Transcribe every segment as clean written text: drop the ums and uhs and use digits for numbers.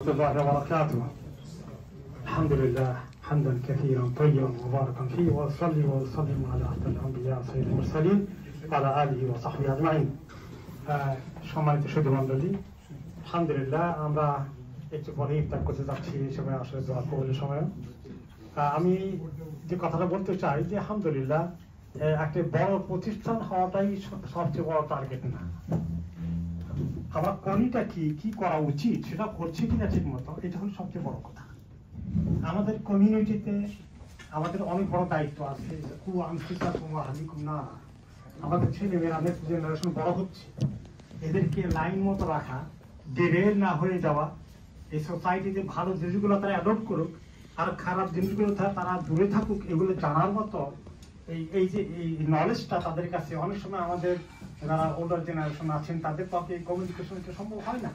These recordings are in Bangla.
الله وبركاته. الحمد لله حمدا كثيرا طيبا مباركا فيه واصلي واسلم على افضل الانبياء سيد المرسلين وعلى اله وصحبه اجمعين. সম্মানিত সুধী মণ্ডলী, আলহামদুলিল্লাহ আমরা একটু পরে ইফতার করতে যাচ্ছি, এই সময় আসলে দোয়া কবুলের সময়। আমি যে কথাটা বলতে চাই যে আলহামদুলিল্লাহ একটা বড় প্রতিষ্ঠান হওয়াটাই সবচেয়ে বড় টার্গেট না। আমরা কোনটা কি করা উচিত সেটা করছি কিনা ঠিক মতো, এটা হলো সবচেয়ে বড় কথা। আমাদের কমিউনিটিতে আমাদের অনেক বড় দায়িত্ব আছে। আমাদের ছেলেমেয়েরা নেক্সট জেনারেশন বড় হচ্ছে, এদেরকে লাইন মতো রাখা, ডিরেল না হয়ে যাওয়া, এই সোসাইটিতে ভালো জিনিসগুলো তারা অ্যাডপ্ট করুক আর খারাপ জিনিসগুলো তারা দূরে থাকুক, এগুলো জানার মতো এই যে এই নলেজটা তাদের কাছে অনেক সময় আমাদের যারা ওল্ডার জেনারেশন আছেন তাদের পক্ষে কমিউনিকেশন সম্ভব হয় না।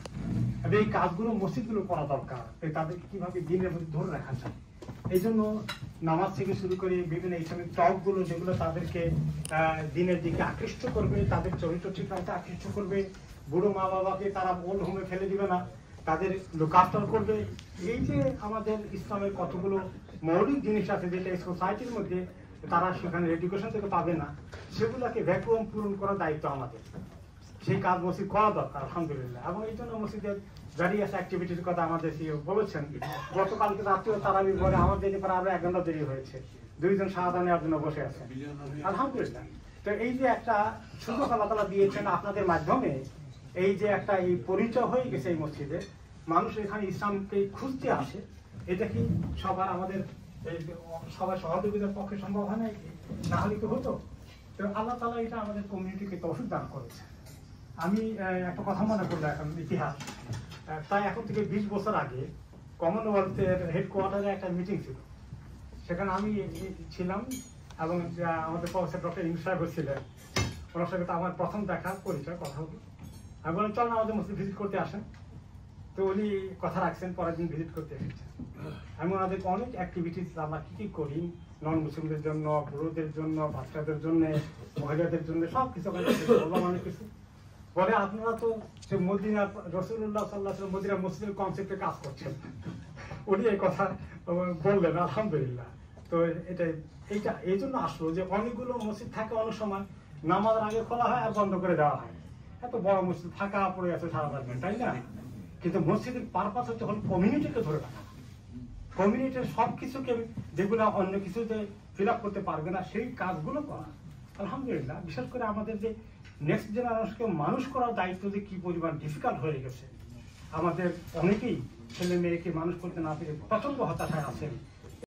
এই কাজগুলো মসজিদগুলো করা দরকার, তাদেরকে কিভাবে দিনের মধ্যে ধরে রাখা যায়। এই জন্য নামাজ থেকে শুরু করে বিভিন্ন ইসলামিক টকগুলো যেগুলো তাদেরকে দিনের দিকে আকৃষ্ট করবে, তাদের চরিত্র ঠিক রাখতে আকৃষ্ট করবে, বুড়ো মা বাবাকে তারা ওল্ড হোমে ফেলে দিবে না, তাদের লুক আফটার করবে। এই যে আমাদের ইসলামের কতগুলো মৌলিক জিনিস আছে যেটা এই সোসাইটির মধ্যে তারা সেখানে এডুকেশন থেকে পাবে না, সেগুলোকে ভ্যাকুয়াম পূরণ করার দায়িত্ব আমাদের। সেই কাজ মসজিদ করা দরকার আলহামদুলিল্লাহ। এবং এই জন্য মসজিদের ভ্যারিয়াস অ্যাক্টিভিটির কথা আমাদের সিও বলেছেন। গতকালকে রাত্রেও তারাবির পরে আমাদের পরে আরো 1 ঘন্টা দেরি হয়েছে, 2 জন শাহাদা নেওয়ার জন্য বসে আছেন আলহামদুলিল্লাহ। তো এই যে একটা সুযোগ আল্লাহ তাআলা দিয়েছেন আপনাদের মাধ্যমে, এই যে একটা এই পরিচয় হয়ে গেছে এই মসজিদে, মানুষ এখানে ইসলামকে খুঁজতে আসে, এটা কি সবার আমাদের সবাই সহযোগিতার পক্ষে সম্ভব হয় না, না হলে কি হতো? তো আল্লাহ তাআলা এটা আমাদের কমিউনিটিকে তৌফিক দান করেছে। আমি একটা কথা মনে করলাম, এখন ইতিহাস প্রায় এখন থেকে 20 বছর আগে কমনওয়েলথের হেডকোয়ার্টারে একটা মিটিং ছিল, সেখানে আমি ছিলাম এবং আমাদের প্রফেসর ডক্টর ইউনুস সাহেব ছিলেন। ওনার সাথে আমার প্রথম দেখা পরিচয়, কথা হলো। আমি বললাম চল না আমাদের মসজিদ ভিজিট করতে আসেন। তো উনি কথা রাখছেন, পরের দিন ভিজিট করতে এসেছেন। আমি ওনাদেরকে অনেক অ্যাক্টিভিটিস আমরা কি করি নন মুসলিমদের জন্য, পুরুষদের জন্য, বাচ্চাদের জন্য, মহিলাদের জন্য সব কিছু বললাম অনেক কিছু। বলে আপনারা তো যে মদিনা রাসূলুল্লাহ সাল্লাল্লাহু আলাইহি ওয়াসাল্লাম মদিনা মসজিদের কনসেপ্টে কাজ করছেন। উনি এই কথা বললেন আলহামদুলিল্লাহ। তো এইটা এই জন্য আসলো যে অনেকগুলো মসজিদ থাকে, অনেক সময় নামাজের আগে খোলা হয় আর বন্ধ করে দেওয়া হয়। এত বড় মসজিদ ফাঁকা পড়ে আছে সারা রাত, তাই না? কিন্তু মসজিদের পারপাস হচ্ছে কমিউনিটিকে ধরে রাখা, কমিউনিটির সব কিছুকে যেগুলো অন্য কিছুতে ফিল আপ করতে পারবে না সেই কাজগুলো করা আলহামদুলিল্লাহ। বিশেষ করে আমাদের যে নেক্সট জেনারেশনকে মানুষ করার দায়িত্ব যে কি পরিমাণ ডিফিকাল্ট হয়ে গেছে, আমাদের অনেকেই ছেলে মেয়েকে মানুষ করতে না পেরে প্রচন্ড হতাশায় আছেন।